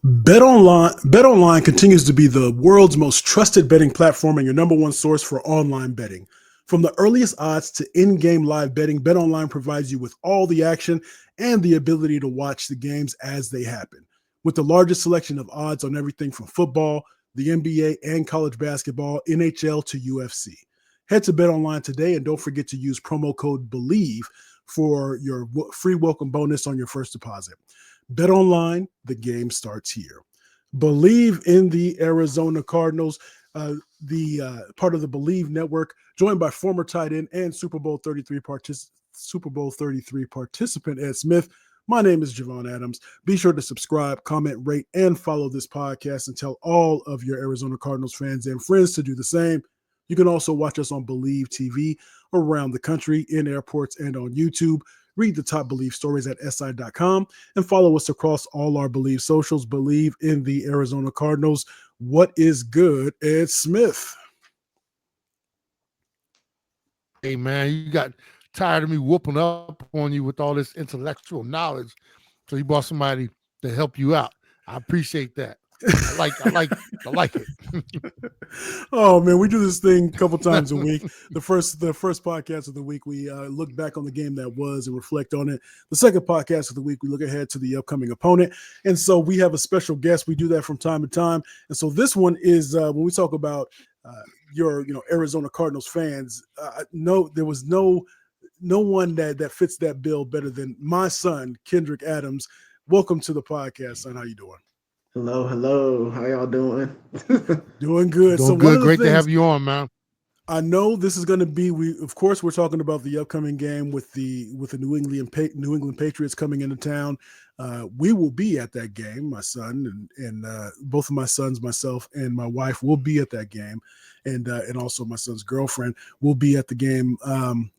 BetOnline continues to be the world's most trusted betting platform and your number one source for online betting. From the earliest odds to in-game live betting, BetOnline provides you with all the action and the ability to watch the games as they happen. With the largest selection of odds on everything from football, the NBA, and college basketball, NHL to UFC. Head to BetOnline today and don't forget to use promo code Bleav for your free welcome bonus on your first deposit. Bet online, the game starts here. Bleav in the Arizona Cardinals, the part of the Bleav network, joined by former tight end and Super Bowl 33 participant Ed Smith. My name is Javon Adams. Be sure to subscribe, comment, rate, and follow this podcast and tell all of your Arizona Cardinals fans and friends to do the same. You can also watch us on Bleav TV around the country, in airports, and on YouTube. Read the top Bleav stories at si.com and follow us across all our Bleav socials. Bleav in the Arizona Cardinals. What is good, Ed Smith? Hey, man, you got tired of me whooping up on you with all this intellectual knowledge, so you brought somebody to help you out. I appreciate that. I like it. Oh man, we do this thing a couple times a week. The first podcast of the week, we look back on the game that was and reflect on it. The second podcast of the week, we look ahead to the upcoming opponent. And so we have a special guest. We do that from time to time. And so this one is when we talk about your Arizona Cardinals fans. No, there was no one that fits that bill better than my son, Kendrick Adams. Welcome to the podcast, son. How you doing? Hello. How y'all doing? Doing good. Doing good. Great to have you on, man. I know this is going to be. We're talking about the upcoming game with the New England Patriots coming into town. We will be at that game. My son and both of my sons, myself and my wife will be at that game, and also my son's girlfriend will be at the game.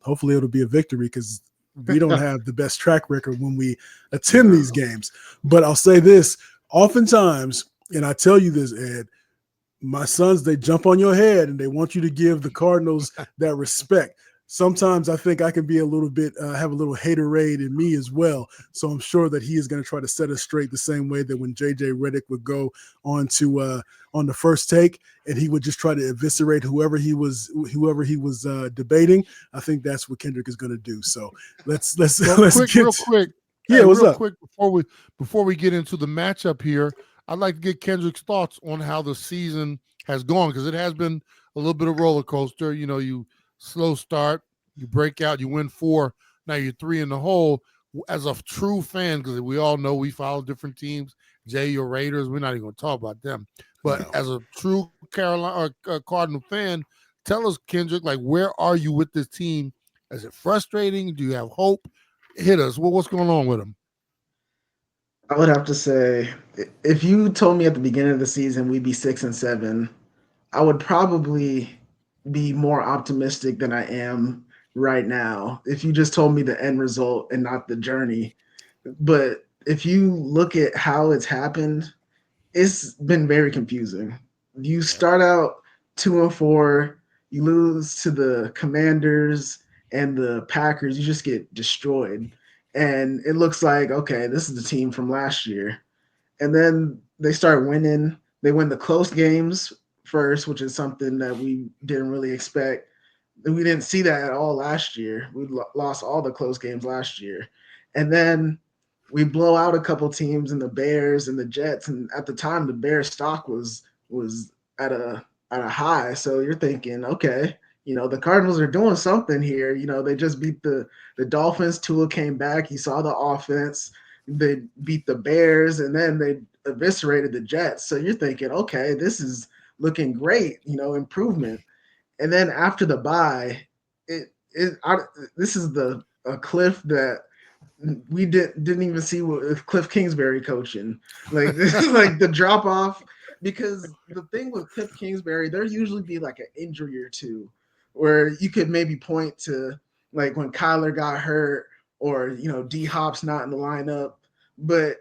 Hopefully, it'll be a victory because we don't have the best track record when we attend these games. But I'll say this. Oftentimes, and I tell you this, Ed, my sons, they jump on your head and they want you to give the Cardinals that respect. Sometimes I think I can be a little bit, have a little haterade in me as well. So I'm sure that he is going to try to set us straight the same way that when JJ Redick would go on the first take and he would just try to eviscerate whoever he was debating. I think that's what Kendrick is going to do. So let's real quick. Yeah, what's up? Quick before we get into the matchup here, I'd like to get Kendrick's thoughts on how the season has gone because it has been a little bit of roller coaster. You know, you slow start, you break out, you win 4, now you're 3 in the hole. As a true fan, because we all know we follow different teams. Jay, your Raiders, we're not even going to talk about them. But as a true Carolina or Cardinal fan, tell us, Kendrick, like where are you with this team? Is it frustrating? Do you have hope? Hit us. What's going on with them? I would have to say, if you told me at the beginning of the season we'd be 6-7, I would probably be more optimistic than I am right now. If you just told me the end result and not the journey, but if you look at how it's happened, it's been very confusing. You start out 2-4, you lose to the Commanders and the Packers, you just get destroyed. And it looks like, okay, this is the team from last year. And then they start winning. They win the close games first, which is something that we didn't really expect. We didn't see that at all last year. We lost all the close games last year. And then we blow out a couple teams in the Bears and the Jets. And at the time, the Bears stock was at a high. So you're thinking, okay, the Cardinals are doing something here. They just beat the Dolphins. Tua came back. He saw the offense. They beat the Bears, and then they eviscerated the Jets. So you're thinking, okay, this is looking great, improvement. And then after the bye, this is a cliff that we didn't even see with Cliff Kingsbury coaching. Like this is like the drop off, because the thing with Cliff Kingsbury, there usually be like an injury or two where you could maybe point to, like when Kyler got hurt or D Hop's not in the lineup, but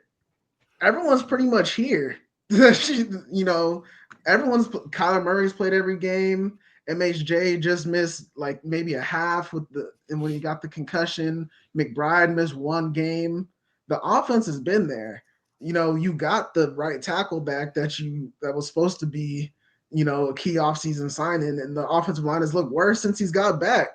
everyone's pretty much here. Everyone's Kyler Murray's played every game. MHJ just missed like maybe a half and when he got the concussion. McBride missed one game. The offense has been there. you got the right tackle back that was supposed to be, a key offseason signing, and the offensive line has looked worse since he's got back.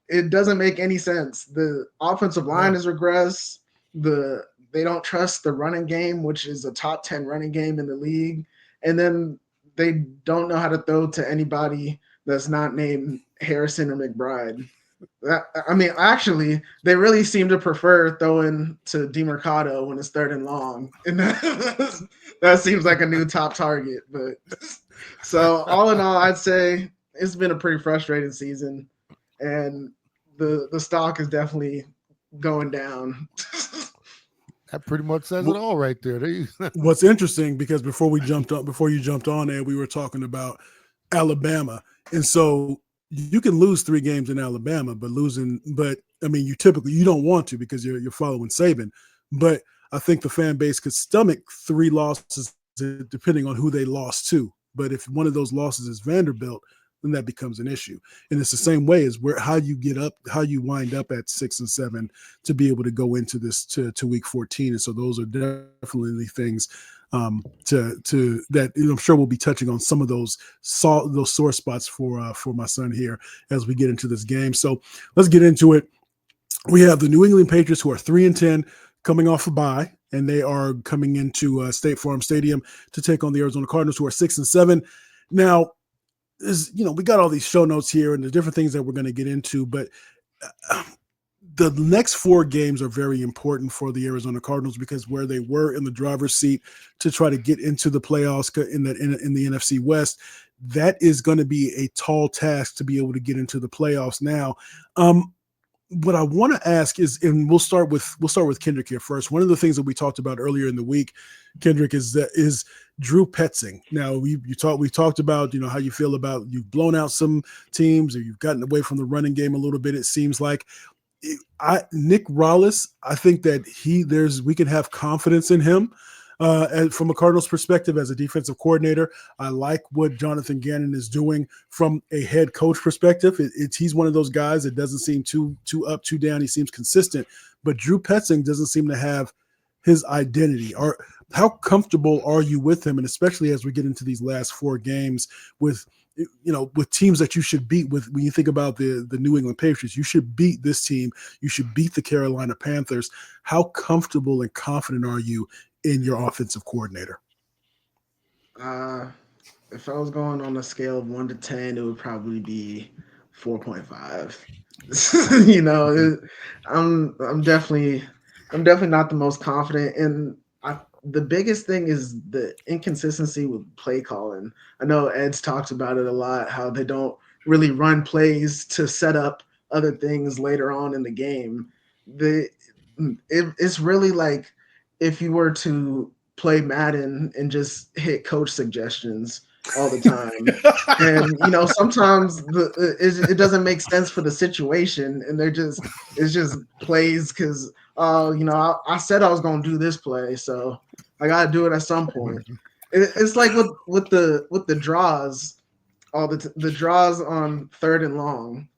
It doesn't make any sense. The offensive line has regressed. They don't trust the running game, which is a top 10 running game in the league. And then they don't know how to throw to anybody that's not named Harrison or McBride. I mean, actually, they really seem to prefer throwing to DeMercado when it's 3rd and long, and that seems like a new top target. But so all in all, I'd say it's been a pretty frustrating season, and the stock is definitely going down. That pretty much says it all right there. What's interesting, because before you jumped on there, we were talking about Alabama, and so you can lose 3 games in Alabama, but I mean, you don't want to, because you're following Saban. But I think the fan base could stomach 3 losses depending on who they lost to. But if one of those losses is Vanderbilt, then that becomes an issue. And it's the same way as how you wind up at 6 and 7 to be able to go into this to week 14. And so those are definitely things to that I'm sure we'll be touching on some of those sore spots for my son here as we get into this game. So let's get into it. We have the New England Patriots, who are 3-10, coming off a bye, and they are coming into State Farm Stadium to take on the Arizona Cardinals, who are 6 and 7. Now, we got all these show notes here and the different things that we're going to get into, but the next 4 games are very important for the Arizona Cardinals, because where they were in the driver's seat to try to get into the playoffs in the NFC West, that is going to be a tall task to be able to get into the playoffs now. What I want to ask is, and we'll start with Kendrick here first. One of the things that we talked about earlier in the week, Kendrick, is Drew Petzing. Now we talked about how you feel about, you've blown out some teams, or you've gotten away from the running game a little bit. It seems like Nick Rallis, I think that we can have confidence in him. From a Cardinals perspective, as a defensive coordinator, I like what Jonathan Gannon is doing from a head coach perspective. He's one of those guys that doesn't seem too up, too down. He seems consistent, but Drew Petzing doesn't seem to have his identity. How comfortable are you with him? And especially as we get into these last 4 games with teams that you should beat. When you think about the New England Patriots, you should beat this team. You should beat the Carolina Panthers. How comfortable and confident are you in your offensive coordinator? If I was going on a scale of 1 to 10, it would probably be 4.5. I'm definitely not the most confident, and the biggest thing is the inconsistency with play calling. I know Ed's talked about it a lot, how they don't really run plays to set up other things later on in the game. It's really like if you were to play Madden and just hit coach suggestions all the time. And sometimes it doesn't make sense for the situation, and it's just plays because I said I was going to do this play, so I got to do it at some point. It's like with the draws, all the draws on 3rd and long.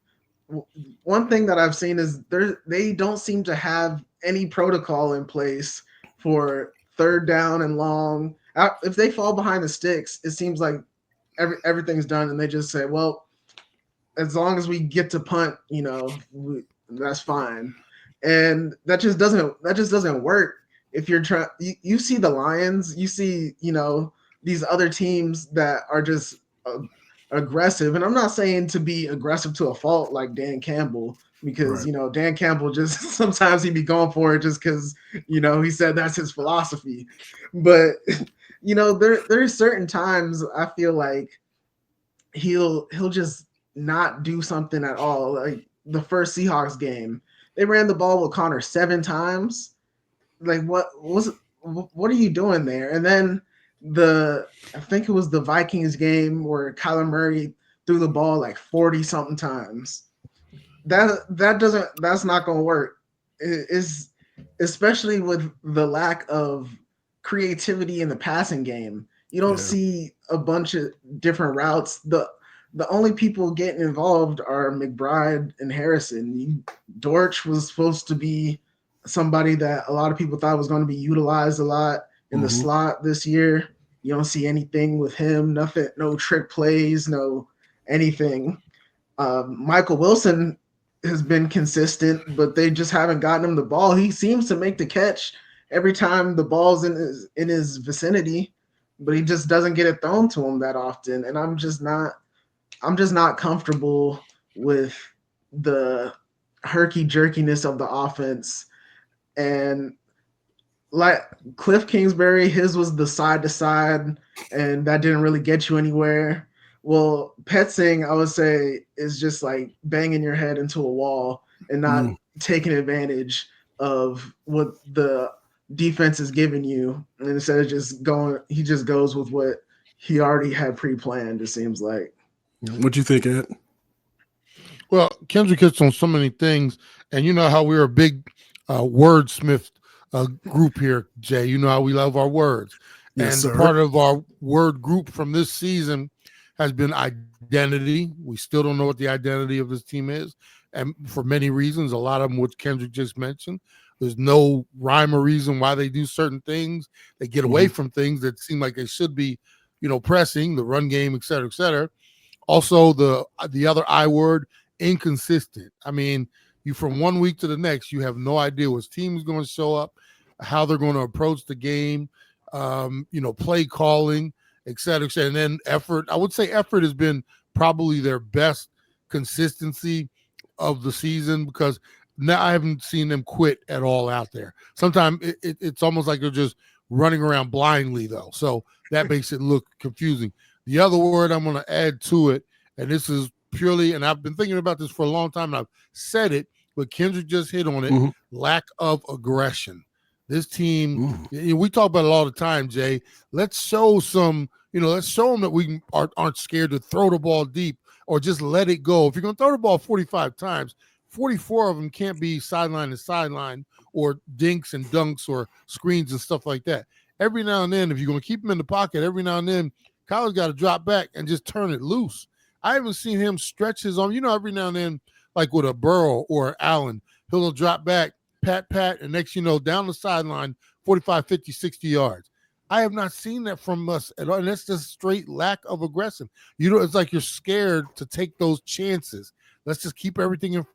One thing that I've seen is they don't seem to have any protocol in place for 3rd down and long. If they fall behind the sticks, it seems like everything's done, and they just say, well, as long as we get to punt, that's fine. And that just doesn't work. If you're trying, you see the Lions, you see, these other teams that are just aggressive. And I'm not saying to be aggressive to a fault like Dan Campbell, because Right. Dan Campbell just sometimes he'd be going for it just because he said that's his philosophy. But there's certain times I feel like he'll just not do something at all. Like the first Seahawks game, they ran the ball with Connor 7 times. Like what are you doing there? And then I think it was the Vikings game where Kyler Murray threw the ball like 40 something times. That's not going to work. It is, especially with the lack of creativity in the passing game. You don't see a bunch of different routes. The only people getting involved are McBride and Harrison. Dortch was supposed to be somebody that a lot of people thought was going to be utilized a lot in the slot this year. You don't see anything with him, nothing, no trick plays, no anything. Michael Wilson has been consistent, but they just haven't gotten him the ball. He seems to make the catch every time the ball's in his vicinity, but he just doesn't get it thrown to him that often. And I'm just not comfortable with the herky jerkiness of the offense. And like Cliff Kingsbury, his was the side to side, and that didn't really get you anywhere. Well, Petzing, I would say, is just like banging your head into a wall and not taking advantage of what the defense is giving you. And instead of just going, he just goes with what he already had pre-planned, it seems like. What you think, Ed? Well, Kendrick hits on so many things, and you know how we're a big wordsmith group here, Jay. You know how we love our words. Yes, and sir. Part of our word group from this season has been identity. We still don't know what the identity of this team is, and for many reasons, a lot of them which Kendrick just mentioned. There's no rhyme or reason why they do certain things. They get away from things that seem like they should be, pressing, the run game, et cetera, et cetera. Also, the other I word, inconsistent. I mean, you from one week to the next, you have no idea what team is going to show up, how they're going to approach the game, play calling, et cetera, et cetera. And then effort. I would say effort has been probably their best consistency of the season, because now I haven't seen them quit at all out there. Sometimes it's almost like they're just running around blindly, though. So that makes it look confusing. The other word I'm going to add to it, and this is purely, and I've been thinking about this for a long time, and I've said it, but Kendrick just hit on it, lack of aggression. This team, we talk about it all the time, Jay. Let's show some, let's show them that we aren't scared to throw the ball deep or just let it go. If you're going to throw the ball 45 times, 44 of them can't be sideline to sideline or dinks and dunks or screens and stuff like that. Every now and then, if you're going to keep them in the pocket, every now and then, Kyler's got to drop back and just turn it loose. I haven't seen him stretch his arm. Every now and then, like with a Burrow or an Allen, he'll drop back, pat, and next down the sideline, 45, 50, 60 yards. I have not seen that from us at all, and that's just straight lack of aggression. It's like you're scared to take those chances. Let's just keep everything in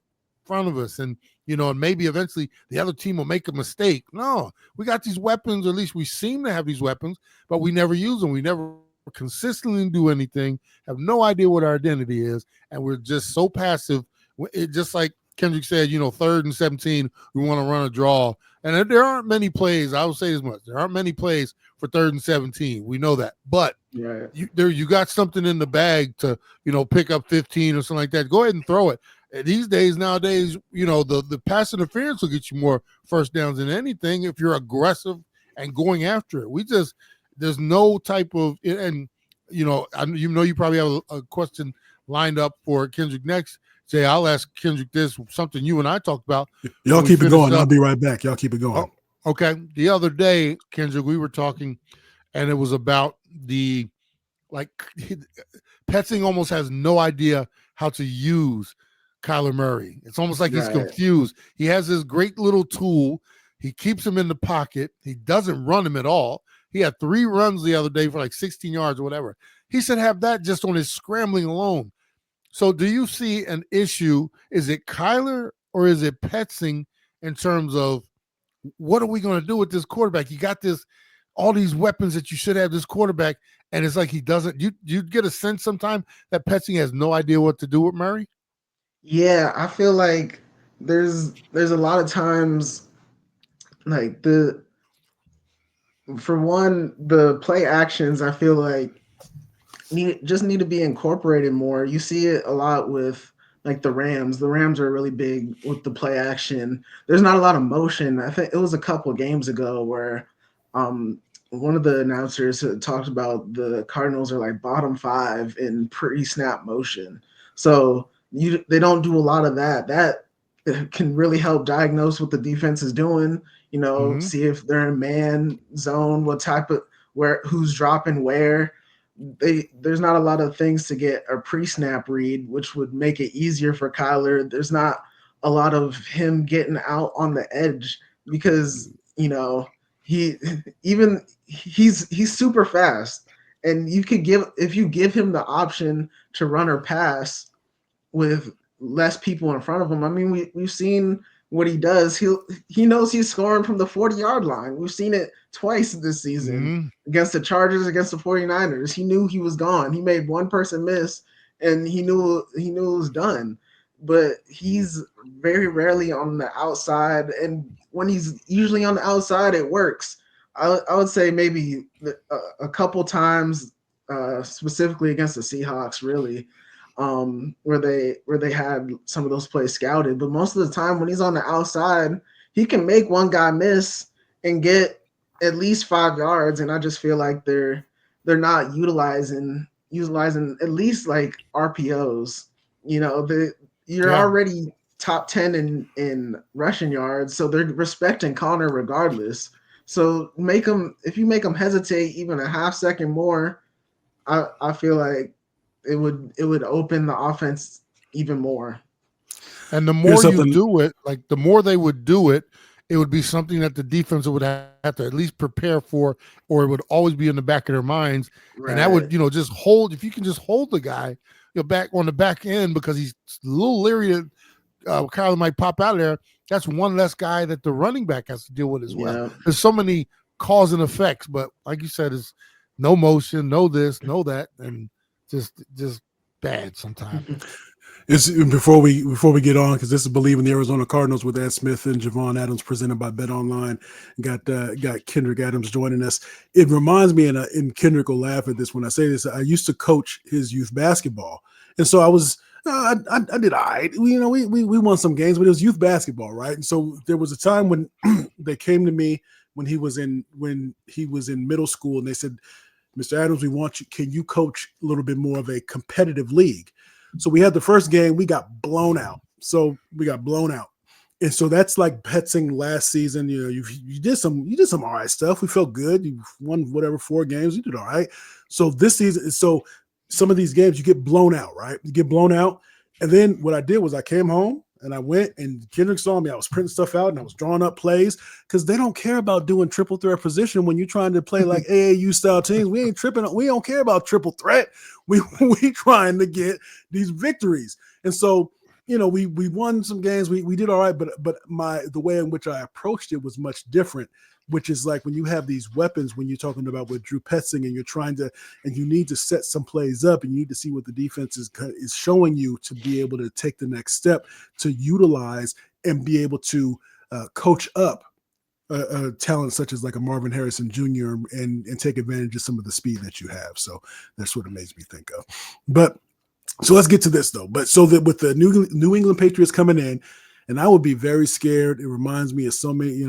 front of us, and and maybe eventually the other team will make a mistake. No, we got these weapons, or at least we seem to have these weapons, but we never use them. We never consistently do anything, have no idea what our identity is, and we're just so passive. It just like Kendrick said, 3rd and 17, we want to run a draw. And there aren't many plays, I will say this much, there aren't many plays for 3rd and 17. We know that. But you got something in the bag to, pick up 15 or something like that. Go ahead and throw it. And nowadays, the pass interference will get you more first downs than anything if you're aggressive and going after it. There's no type of, and you probably have a question lined up for Kendrick next. Jay, I'll ask Kendrick this, something you and I talked about. Y'all keep it going. I'll be right back. Y'all keep it going. Oh, okay. The other day, Kendrick, we were talking, and it was about Petzing almost has no idea how to use Kyler Murray. It's almost like he's confused. He has this great little tool. He keeps him in the pocket. He doesn't run him at all. He had 3 runs the other day for like 16 yards or whatever. He should have that just on his scrambling alone. So do you see an issue? Is it Kyler or is it Petzing in terms of what are we going to do with this quarterback? You got all these weapons that you should have this quarterback, and it's like he doesn't. You get a sense sometime that Petzing has no idea what to do with Murray? Yeah, I feel like there's a lot of times like for one, the play actions, I feel like need to be incorporated more. You see it a lot with like the Rams. The Rams are really big with the play action. There's not a lot of motion. I think it was a couple games ago where one of the announcers talked about the Cardinals are like bottom 5 in pre-snap motion. So they don't do a lot of that. That can really help diagnose what the defense is doing. See if they're in man zone, what type of who's dropping where. There's not a lot of things to get a pre-snap read, which would make it easier for Kyler. There's not a lot of him getting out on the edge because, he's super fast, and if you give him the option to run or pass with less people in front of him. I mean, we've seen what he does. He knows he's scoring from the 40-yard line. We've seen it twice this season against the Chargers, against the 49ers. He knew he was gone. He made one person miss, and he knew it was done. But he's very rarely on the outside, and when he's usually on the outside, it works. I would say maybe a couple times, specifically against the Seahawks, really, where they had some of those plays scouted. But most of the time, when he's on the outside, he can make one guy miss and get at least 5 yards. And I just feel like they're not utilizing at least like RPOs. You're already top 10 in rushing yards, so they're respecting Connor regardless. So if you make them hesitate even a half second more, I feel like it would open the offense even more. And the more you do it, like the more they would do it, it would be something that the defense would have to at least prepare for, or it would always be in the back of their minds. Right. And that would, just hold, if you can just hold the guy, back on the back end, because he's a little leery that Kyler might pop out of there. That's one less guy that the running back has to deal with as well. Yeah. There's so many cause and effects, but like you said, it's no motion, no this, no that, and just bad sometimes. It's before we get on, because this is Bleav in the Arizona Cardinals with Ed Smith and Javon Adams, presented by Bet Online. Got Kendrick Adams joining us. It reminds me, and Kendrick will laugh at this when I say this, I used to coach his youth basketball, and so I was I did all right. We won some games, but it was youth basketball, right? And so there was a time when they came to me when he was in middle school, and they said, Mr. Adams, we want you. Can you coach a little bit more of a competitive league? So we had the first game, we got blown out. And so that's like Betsing last season. You did some all right stuff. We felt good. You won 4 games. You did all right. So this season, some of these games you get blown out, right? You get blown out. And then what I did was I came home and I went, and Kendrick saw me. I was printing stuff out and I was drawing up plays, because they don't care about doing triple threat position when you're trying to play like AAU style teams. We ain't tripping. We don't care about triple threat. We trying to get these victories. And so, we won some games. We did all right, but the way in which I approached it was much different, which is like when you have these weapons, when you're talking about with Drew Petzing, and you're trying to, and you need to set some plays up, and you need to see what the defense is showing you to be able to take the next step to utilize and be able to coach up talent such as like a Marvin Harrison Jr. and take advantage of some of the speed that you have. So that's what it makes me think of. But so let's get to this though. But so that with the New England Patriots coming in, and I would be very scared. It reminds me of so many,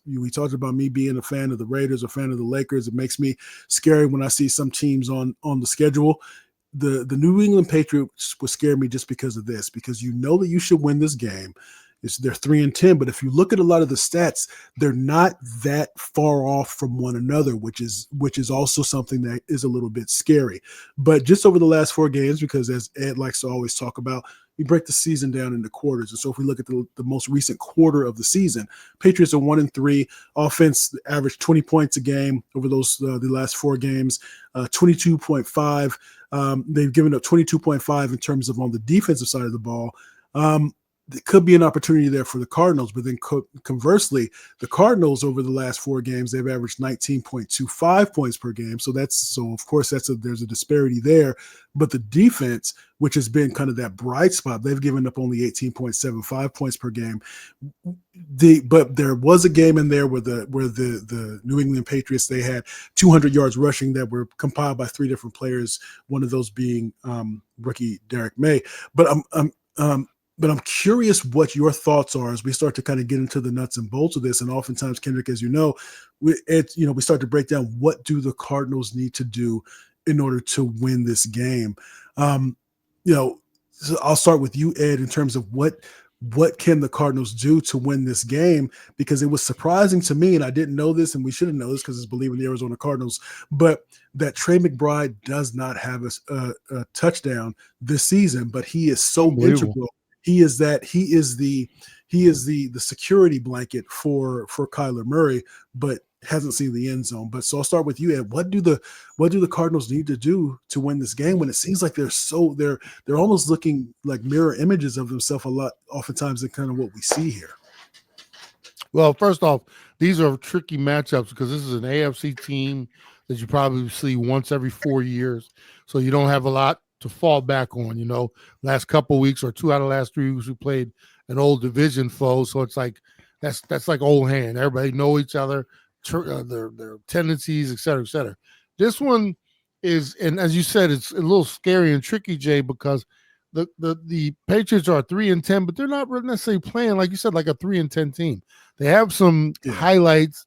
we talked about me being a fan of the Raiders, a fan of the Lakers. It makes me scary when I see some teams on the schedule. The New England Patriots would scare me just because of this, because that you should win this game. They're 3-10, but if you look at a lot of the stats, they're not that far off from one another, which is also something that is a little bit scary. But just over the last 4 games, because as Ed likes to always talk about, we break the season down into quarters. And so if we look at the most recent quarter of the season, Patriots are 1-3. Offense averaged 20 points a game over those the last 4 games, 22.5. They've given up 22.5 in terms of on the defensive side of the ball. There could be an opportunity there for the Cardinals, but then conversely, the Cardinals over the last 4 games, they've averaged 19.25 points per game. So of course there's a disparity there, but the defense, which has been kind of that bright spot, they've given up only 18.75 points per game. But there was a game in there where the New England Patriots, they had 200 yards rushing that were compiled by 3 different players, one of those being rookie Derek Maye. But I'm curious what your thoughts are as we start to kind of get into the nuts and bolts of this. And oftentimes, Kendrick, as you know, we start to break down what do the Cardinals need to do in order to win this game. So I'll start with you, Ed, in terms of what can the Cardinals do to win this game, because it was surprising to me, and I didn't know this, and we should have known this because it's Bleav in the Arizona Cardinals, but that Trey McBride does not have a touchdown this season, but he is so integral. He is the security blanket for Kyler Murray, but hasn't seen the end zone. But so I'll start with you, Ed. What do the Cardinals need to do to win this game when it seems like they're almost looking like mirror images of themselves a lot, oftentimes, in kind of what we see here? Well, first off, these are tricky matchups because this is an AFC team that you probably see once every 4 years. So you don't have a lot to fall back on. Last couple of weeks or 2 out of the last 3 weeks, we played an old division foe. So it's like, that's like old hand. Everybody know each other, their tendencies, et cetera, et cetera. This one is, and as you said, it's a little scary and tricky, Jay, because the Patriots are 3-10, but they're not necessarily playing, like you said, like a 3-10 team. They have some highlights.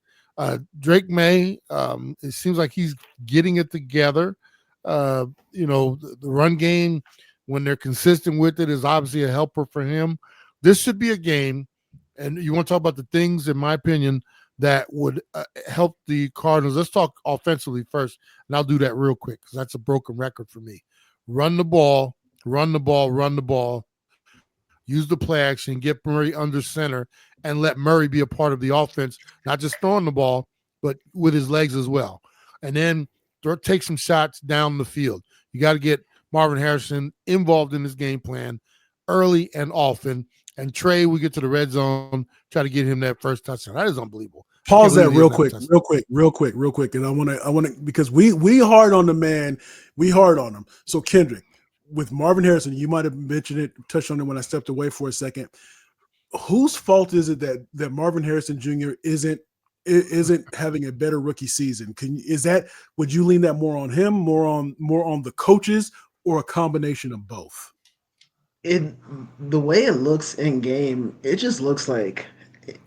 Drake Maye, it seems like he's getting it together. The run game, when they're consistent with it, is obviously a helper for him. This should be a game, and you want to talk about the things, in my opinion, that would help the Cardinals. Let's talk offensively first, and I'll do that real quick because that's a broken record for me. Run the ball. Use the play action, get Murray under center, and let Murray be a part of the offense, not just throwing the ball, but with his legs as well. And then take some shots down the field. You got to get Marvin Harrison involved in this game plan early and often. And Trey, we get to the red zone, try to get him that first touchdown. That is unbelievable. Pause that real quick. And I want to, because we hard on the man. We hard on him. So Kendrick, with Marvin Harrison, you might have mentioned it, touched on it when I stepped away for a second. Whose fault is it that Marvin Harrison Jr. isn't having a better rookie season? Would you lean that more on him, more on the coaches, or a combination of both? The way it looks in game, it just looks like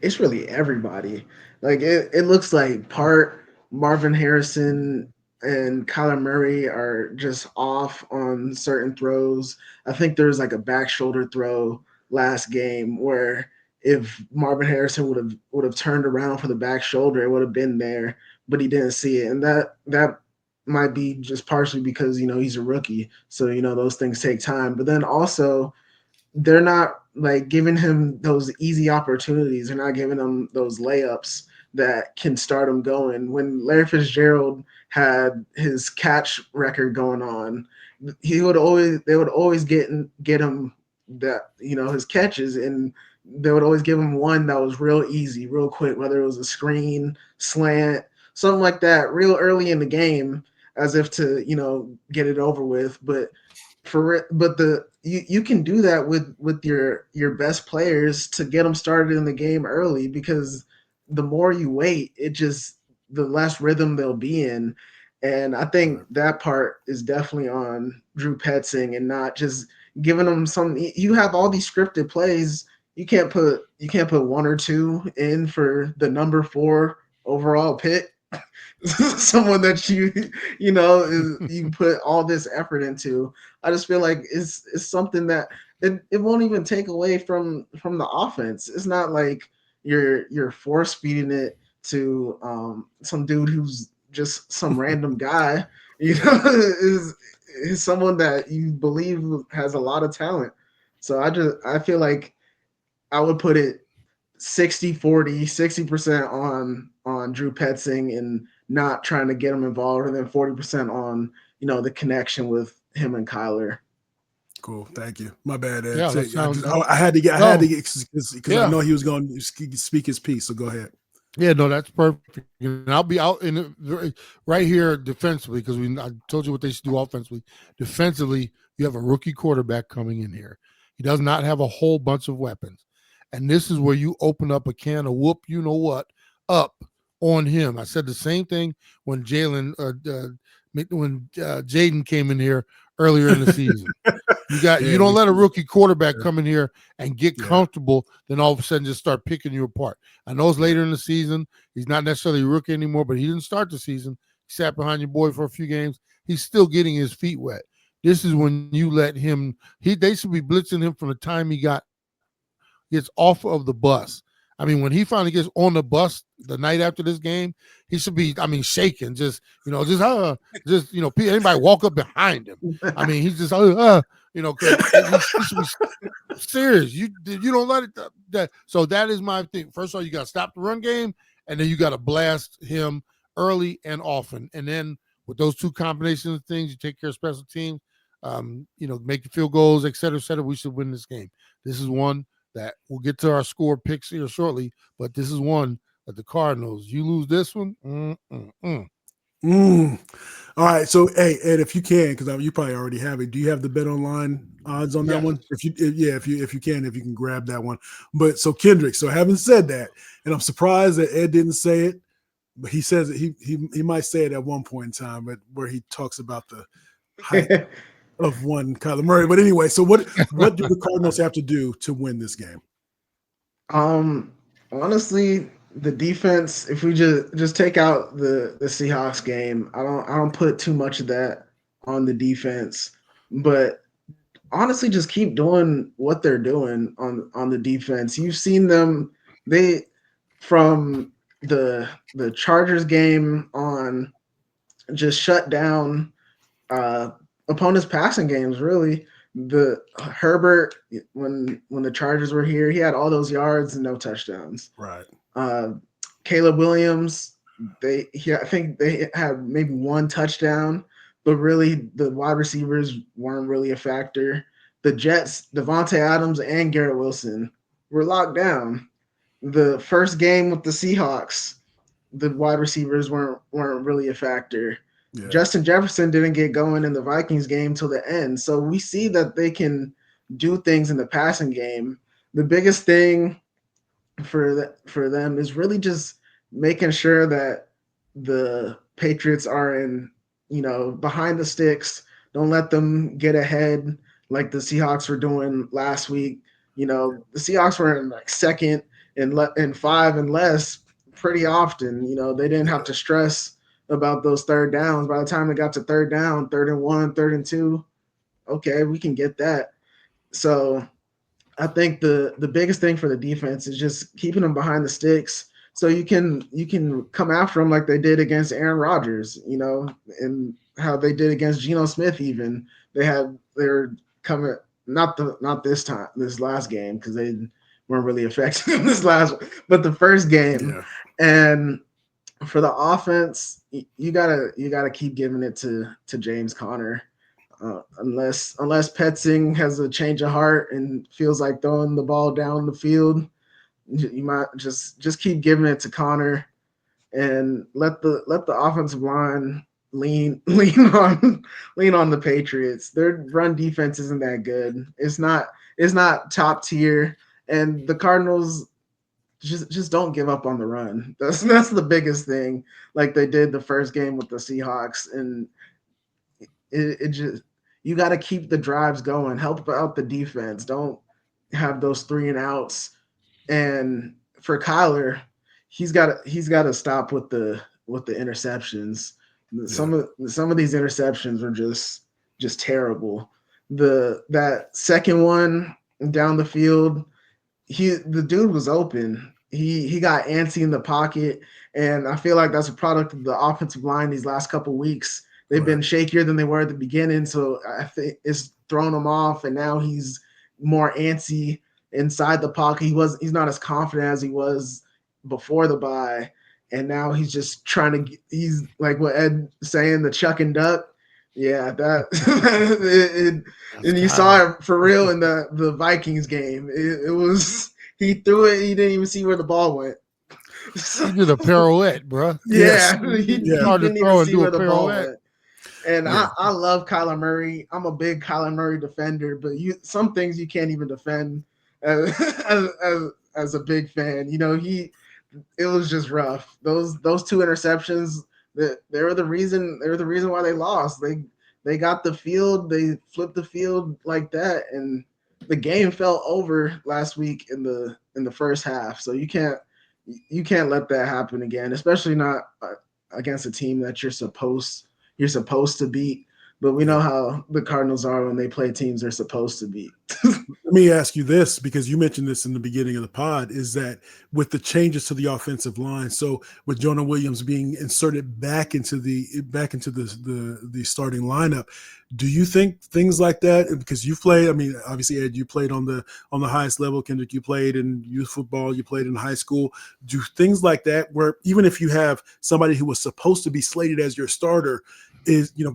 it's really everybody. Like it looks like part Marvin Harrison and Kyler Murray are just off on certain throws. I think there was like a back shoulder throw last game where if Marvin Harrison would have turned around for the back shoulder, it would have been there, but he didn't see it. And that might be just partially because, he's a rookie. So, those things take time. But then also they're not like giving him those easy opportunities. They're not giving him those layups that can start him going. When Larry Fitzgerald had his catch record going on, they would always get him that, his catches, and they would always give him one that was real easy, real quick, whether it was a screen, slant, something like that, real early in the game, as if to, get it over with. But you can do that with your best players to get them started in the game early, because the more you wait, the less rhythm they'll be in. And I think that part is definitely on Drew Petzing, and not just giving them some. You have all these scripted plays. You can't put one or two in for the number 4 overall pick. Someone that you put all this effort into. I just feel like it's something that it won't even take away from the offense. It's not like you're force feeding it to some dude who's just some random guy. Is someone that you Bleav has a lot of talent. So I feel like I would put it 60-40, 60% on Drew Petzing and not trying to get him involved, and then 40% on the connection with him and Kyler. Cool, thank you. My bad, Ed. Yeah, I had to get because I know he was going to speak his piece. So go ahead. Yeah, no, that's perfect. And I'll be out right here defensively, because I told you what they should do offensively. Defensively, you have a rookie quarterback coming in here. He does not have a whole bunch of weapons. And this is where you open up a can of whoop, up on him. I said the same thing when Jaden came in here earlier in the season. You don't let a rookie quarterback come in here and get comfortable, then all of a sudden just start picking you apart. I know it's later in the season. He's not necessarily a rookie anymore, but he didn't start the season. He sat behind your boy for a few games. He's still getting his feet wet. This is when you let him. They should be blitzing him from the time he gets off of the bus. I mean, when he finally gets on the bus the night after this game, he should be, shaking. Anybody walk up behind him. I mean, he's just, he should be serious. You don't let it. So that is my thing. First of all, you got to stop the run game, and then you got to blast him early and often. And then with those two combinations of things, you take care of special teams, make the field goals, et cetera, we should win this game. This is one that we'll get to our score picks here shortly, but this is one that the Cardinals, you lose this one. All right. So, hey, Ed, if you can, because you probably already have it, do you have the Bet Online odds on that one? If you can grab that one. But so Kendrick, so having said that, and I'm surprised that Ed didn't say it, but he says it, he might say it at one point in time, but where he talks about the height of one Kyler Murray. But anyway, so what do the Cardinals have to do to win this game? Honestly, the defense, if we just take out the Seahawks game, I don't put too much of that on the defense. But honestly, just keep doing what they're doing on the defense. You've seen them, from the Chargers game on, just shut down opponents' passing games, really. The Herbert, when the Chargers were here, he had all those yards and no touchdowns. Right. Caleb Williams, I think they had maybe one touchdown, but really the wide receivers weren't really a factor. The Jets, Devontae Adams and Garrett Wilson were locked down. The first game with the Seahawks, the wide receivers weren't really a factor. Yeah. Justin Jefferson didn't get going in the Vikings game till the end. So we see that they can do things in the passing game. The biggest thing for them is really just making sure that the Patriots are behind the sticks. Don't let them get ahead like the Seahawks were doing last week. The Seahawks were in like second and 5 and less pretty often. They didn't have to stress about those third downs. By the time it got to third down, 3rd and 1, 3rd and 2, okay, we can get that. So I think the biggest thing for the defense is just keeping them behind the sticks, so you can come after them like they did against Aaron Rodgers, and how they did against Geno Smith. Even they're coming, not this last game, because they weren't really effective in this last one, but the first game. Yeah. And for the offense, you gotta keep giving it to James Conner. Unless Petzing has a change of heart and feels like throwing the ball down the field, you might just keep giving it to Conner and let the offensive line lean on the Patriots. Their run defense isn't that good. It's not top tier, and the Cardinals just don't give up on the run. That's the biggest thing. Like they did the first game with the Seahawks, and it just, you got to keep the drives going. Help out the defense. Don't have those 3 and outs. And for Kyler, he's got to stop with the interceptions. Yeah. Some of these interceptions were just terrible. That second one down the field, the dude was open. He got antsy in the pocket, and I feel like that's a product of the offensive line these last couple weeks. They've been shakier than they were at the beginning, so I think it's thrown him off, and now he's more antsy inside the pocket. He's not as confident as he was before the bye, and now he's just he's like what Ed saying, the chuck and duck. Yeah, that and you saw it for real in the Vikings game. It was, he threw it, he didn't even see where the ball went. He did a pirouette, bro. Yeah, he didn't even see where the ball went. And yeah. I love Kyler Murray. I'm a big Kyler Murray defender, but some things you can't even defend as a big fan. It was just rough. Those 2 interceptions, they were the reason why they lost. They got the field, they flipped the field like that, and the game fell over last week in the first half. So you can't let that happen again, especially not against a team that you're supposed to beat. But we know how the Cardinals are when they play teams they're supposed to beat. Let me ask you this, because you mentioned this in the beginning of the pod, is that with the changes to the offensive line, so with Jonah Williams being inserted back into the starting lineup, do you think things like that, because you played, I mean, obviously Ed, you played on the highest level, Kendrick, you played in youth football, you played in high school, do things like that where even if you have somebody who was supposed to be slated as your starter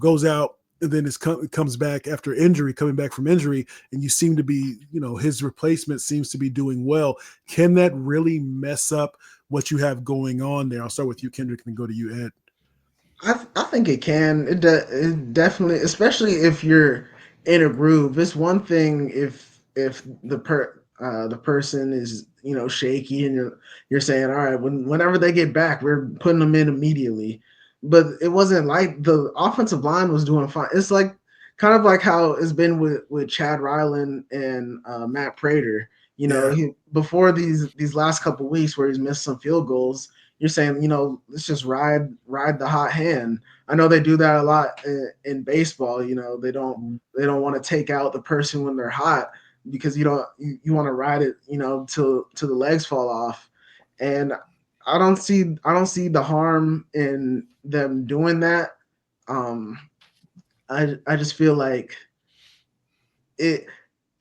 goes out and then comes back after injury, coming back from injury, and you seem to be, his replacement seems to be doing well. Can that really mess up what you have going on there? I'll start with you, Kendrick, and then go to you, Ed. I think it can. It definitely, especially if you're in a groove. It's one thing if the person is shaky and you're saying, all right, whenever they get back, we're putting them in immediately. But it wasn't like the offensive line was doing fine. It's like kind of like how it's been with Chad Ryland and Matt Prater. Yeah. Before these last couple weeks where he's missed some field goals, you're saying, let's just ride the hot hand. I know they do that a lot in baseball. They don't want to take out the person when they're hot because you want to ride it, till the legs fall off. And I don't see the harm in them doing that. I just feel like it,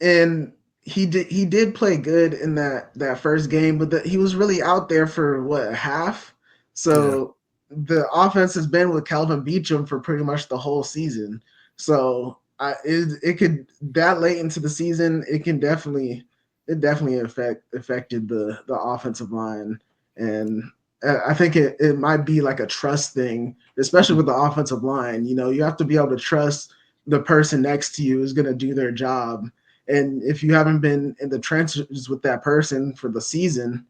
and he did play good in that first game, but he was really out there for what, a half. So the offense has been with Calvin Beachum for pretty much the whole season. So it could, that late into the season, it definitely affected the offensive line. And I think it might be like a trust thing, especially with the offensive line. You have to be able to trust the person next to you is going to do their job. And if you haven't been in the trenches with that person for the season,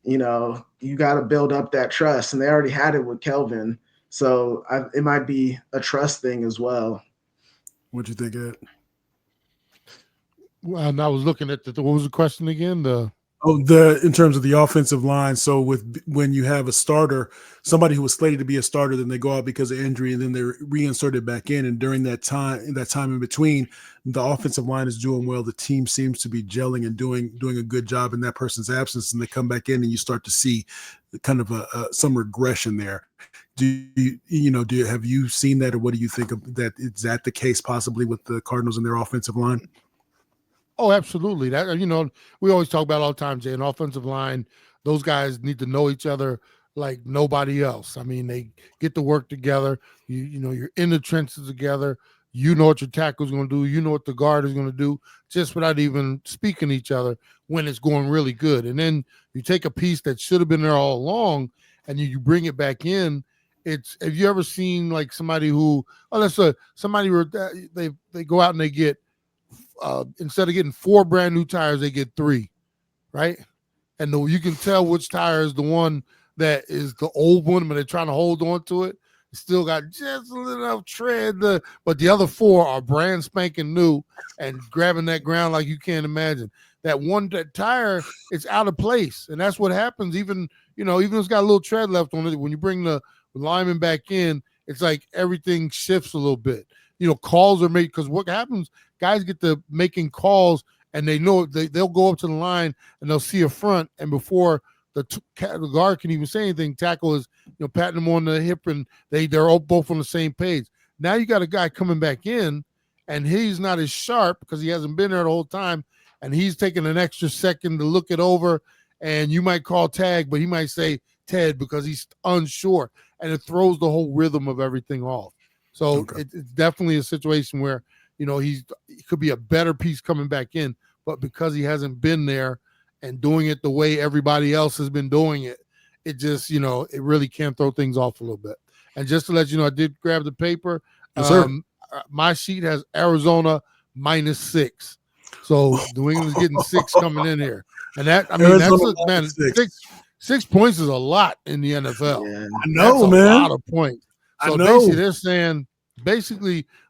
you got to build up that trust. And they already had it with Kelvin. So it might be a trust thing as well. What'd you think, Ed? Well, and I was looking at what was the question again? In terms of the offensive line. So when you have a starter, somebody who was slated to be a starter, then they go out because of injury, and then they're reinserted back in. And during that time in between, the offensive line is doing well. The team seems to be gelling and doing a good job in that person's absence. And they come back in, and you start to see kind of some regression there. Have you seen that, or what do you think of that? Is that the case possibly with the Cardinals and their offensive line? Oh, absolutely. That we always talk about all the time, Jay. An offensive line, those guys need to know each other like nobody else. I mean, they get to work together. You're in the trenches together. You know what your tackle is going to do. You know what the guard is going to do, just without even speaking to each other when it's going really good. And then you take a piece that should have been there all along, and you bring it back in. Have you ever seen like somebody who, somebody where they go out and they get, instead of getting 4 brand new tires, they get 3, right? And you can tell which tire is the one that is the old one, but they're trying to hold on to it. It's still got just a little tread, but the other 4 are brand spanking new and grabbing that ground like you can't imagine. That tire is out of place, and that's what happens. Even if it's got a little tread left on it, when you bring the lineman back in, it's like everything shifts a little bit. Calls are made, because what happens, guys get to making calls, and they know they'll go up to the line and they'll see a front, and before the guard can even say anything, tackle is patting them on the hip, and they're all both on the same page. Now you got a guy coming back in, and he's not as sharp because he hasn't been there the whole time, and he's taking an extra second to look it over, and you might call tag, but he might say Ted because he's unsure, and it throws the whole rhythm of everything off. So Okay. it's definitely a situation where, he could be a better piece coming back in, but because he hasn't been there and doing it the way everybody else has been doing it, it just, it really can throw things off a little bit. And just to let you know, I did grab the paper. Yes, sir. My sheet has Arizona -6. So New England's getting 6 coming in here. And that's 6 points is a lot in the NFL. Yeah. I know, that's man. A lot of points. So basically, they're saying,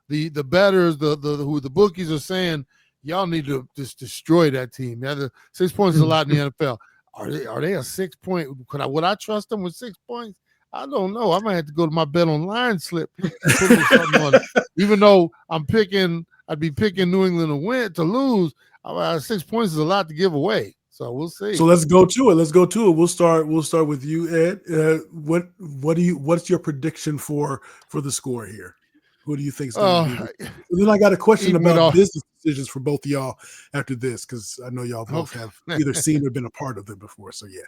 the bettors, the bookies are saying, y'all need to just destroy that team. Yeah, the 6 points is a lot in the NFL. Are they a 6 point? Would I trust them with 6 points? I don't know. I might have to go to my bet online slip and put something on it. Even though I'd be picking New England to lose. 6 points is a lot to give away. So we'll see. So let's go to it. We'll start with you, Ed. What's your prediction for the score here? Who do you think is going to do? And then I got a question about business decisions for both of y'all after this, because I know y'all both have either seen or been a part of them before. So yeah.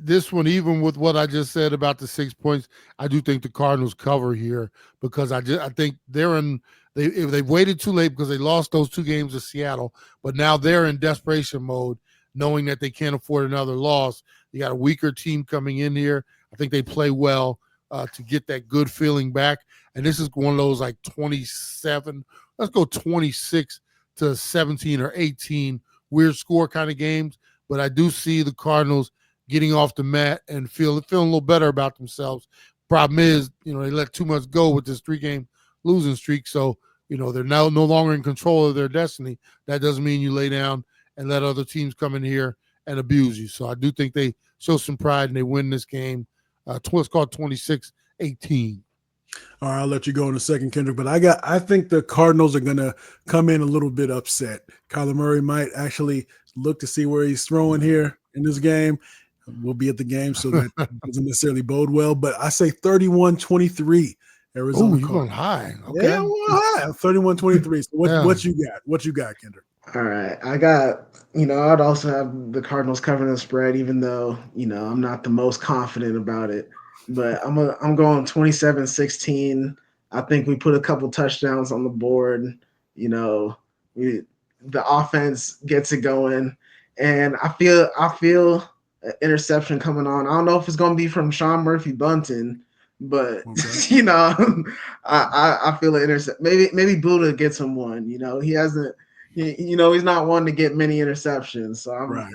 This one, even with what I just said about the 6 points, I do think the Cardinals cover here, because I think they've waited too late because they lost those 2 games to Seattle, but now they're in desperation mode, knowing that they can't afford another loss. You got a weaker team coming in here. I think they play well to get that good feeling back. And this is one of those like 27, let's go 26 to 17 or 18 weird score kind of games. But I do see the Cardinals getting off the mat and feeling a little better about themselves. Problem is, they let too much go with this 3-game losing streak. So, they're now no longer in control of their destiny. That doesn't mean you lay down and let other teams come in here and abuse you. So I do think they show some pride and they win this game. It's called 26-18. All right, I'll let you go in a second, Kendrick. But I think the Cardinals are going to come in a little bit upset. Kyler Murray might actually look to see where he's throwing here in this game. We'll be at the game, so that doesn't necessarily bode well. But I say 31-23, Arizona. Oh, you're going high. Okay. Yeah, high. 31-23. So what you got? What you got, Kendrick? All right. I got, I'd also have the Cardinals covering the spread, even though, I'm not the most confident about it. But I'm going 27-16. I think we put a couple touchdowns on the board. The offense gets it going. And I feel an interception coming on. I don't know if it's going to be from Sean Murphy Bunting, but okay. I feel an intercept. Maybe Buddha gets him one. He hasn't. He's not one to get many interceptions. So I'm right.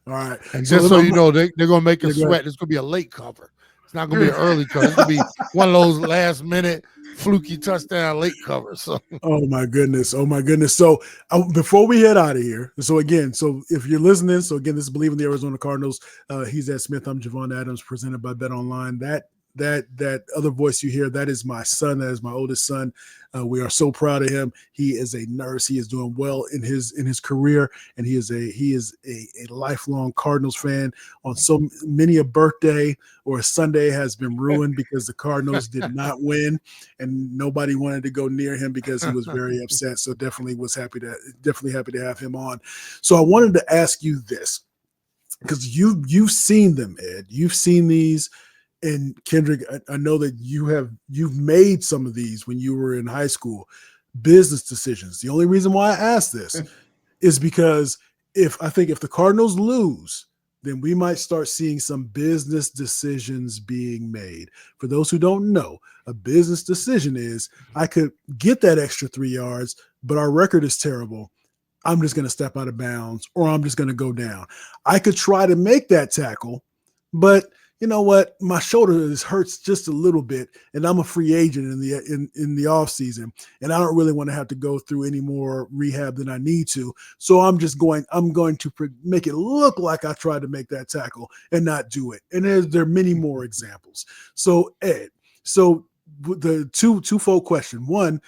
All right. And just so you know, they're going to make us sweat. It's going to be a late cover. It's not going to be an early cover. It's going to be one of those last-minute fluky touchdown late covers. So. Oh, my goodness. So before we head out of here, so if you're listening, this is Bleav in the Arizona Cardinals. He's Ed Smith. I'm Javon Adams, presented by Bet Online. That other voice you hear, that is my son. That is my oldest son. We are so proud of him. He is a nurse. He is doing well in his career, and he is a lifelong Cardinals fan. On so many a birthday or a Sunday has been ruined because the Cardinals did not win, and nobody wanted to go near him because he was very upset. So definitely happy to have him on. So I wanted to ask you this, because you've seen them, Ed. You've seen these. And Kendrick, I know that you've made some of these when you were in high school, business decisions. The only reason why I asked this is because if the Cardinals lose, then we might start seeing some business decisions being made. For those who don't know, a business decision is, I could get that extra 3 yards, but our record is terrible. I'm just going to step out of bounds, or I'm just going to go down. I could try to make that tackle, but you know what? My shoulder hurts just a little bit, and I'm a free agent in the off season, and I don't really want to have to go through any more rehab than I need to. So I'm going to make it look like I tried to make that tackle and not do it. And there are many more examples. So Ed, the twofold question: one,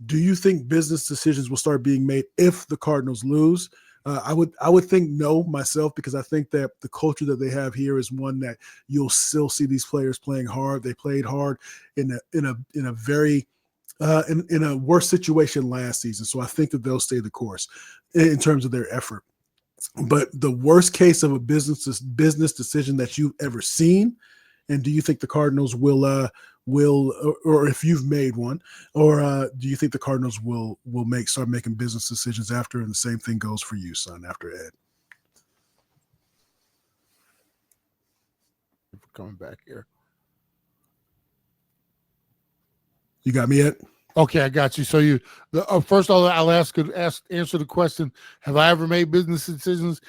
do you think business decisions will start being made if the Cardinals lose? I would think no myself, because I think that the culture that they have here is one that you'll still see these players playing hard. They played hard in a very in a worse situation last season, so I think that they'll stay the course in terms of their effort. But the worst case of a business decision that you've ever seen, and do you think the Cardinals will, or if you've made one, or do you think the Cardinals will start making business decisions after? And the same thing goes for you, son, after Ed. Coming back here. You got me, Ed? Okay, I got you. So first of all, I'll answer the question: have I ever made business decisions?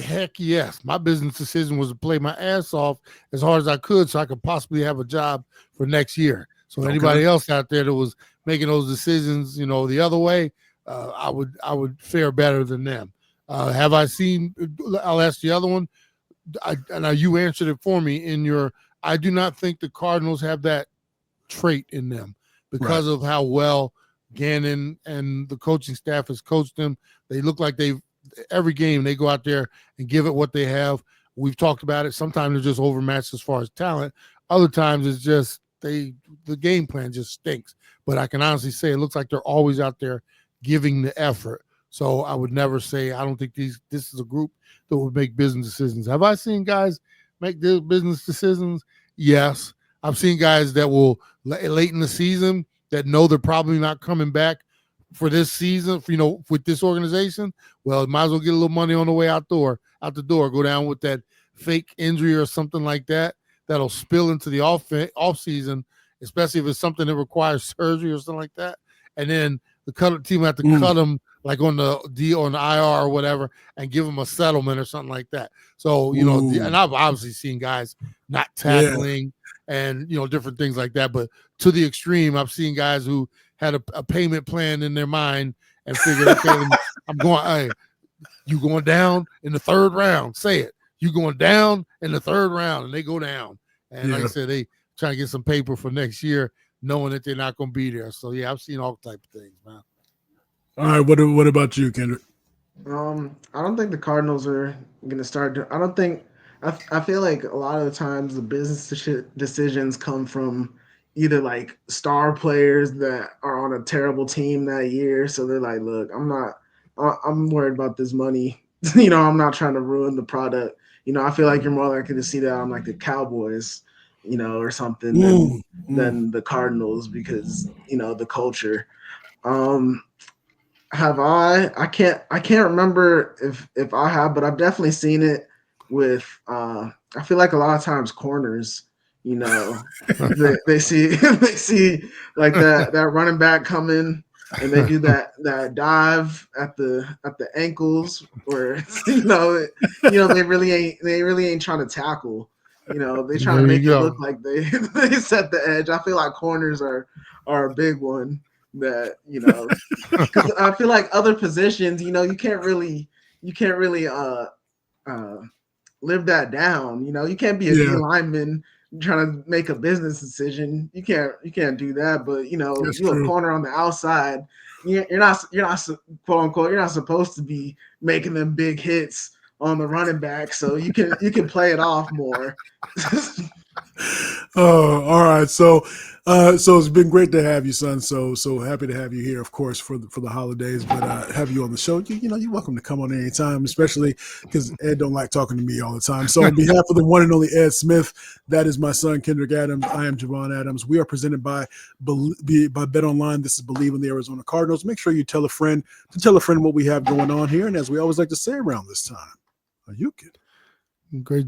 Heck yes. My business decision was to play my ass off as hard as I could so I could possibly have a job for next year. So anybody else out there that was making those decisions, the other way, I would fare better than them. Have I seen? I'll ask the other one. You answered it for me. I do not think the Cardinals have that trait in them, because of how well Gannon and the coaching staff has coached them. They look like every game they go out there and give it what they have. We've talked about it. Sometimes they're just overmatched as far as talent. Other times it's just the game plan just stinks. But I can honestly say it looks like they're always out there giving the effort. So I would never say I don't think this is a group that would make business decisions. Have I seen guys make their business decisions? Yes. I've seen guys that will late in the season that know they're probably not coming back for this season, with this organization. Well, might as well get a little money on the way out the door, go down with that fake injury or something like that that'll spill into the off season, especially if it's something that requires surgery or something like that. And then the team have to cut them like on the IR or whatever and give them a settlement or something like that. So, and I've obviously seen guys not tackling and, different things like that. But to the extreme, I've seen guys who had a payment plan in their mind and figured, okay, you going down in the third round. Say it. You going down in the third round, and they go down. And like I said, they trying to get some paper for next year, knowing that they're not going to be there. So, I've seen all type of things, man. All right, what about you, Kendrick? I don't think the Cardinals are going to start. I don't think. I feel like a lot of the times the business decisions come from either like star players that are on a terrible team that year. So they're like, look, I'm worried about this money. I'm not trying to ruin the product. I feel like you're more likely to see that on like the Cowboys, or something than the Cardinals because, the culture. Have I can't remember if I have, but I've definitely seen it with I feel like a lot of times corners, they see like that running back coming and they do that dive at the ankles where they really ain't trying to tackle. They trying to make it look like they set the edge. I feel like corners are a big one that because I feel like other positions, you can't really live that down. You can't be a D lineman trying to make a business decision. You can't do that. But you're a corner on the outside. You're not quote unquote. You're not supposed to be making them big hits on the running back. So you can play it off more. Oh, all right. So it's been great to have you, son. So happy to have you here, of course, for the holidays. But have you on the show. You're welcome to come on anytime, especially because Ed don't like talking to me all the time. So on behalf of the one and only Ed Smith, that is my son Kendrick Adams. I am Javon Adams. We are presented by Bet Online. This is Bleav in the Arizona Cardinals. Make sure you tell a friend what we have going on here. And as we always like to say around this time, are you kidding? Great.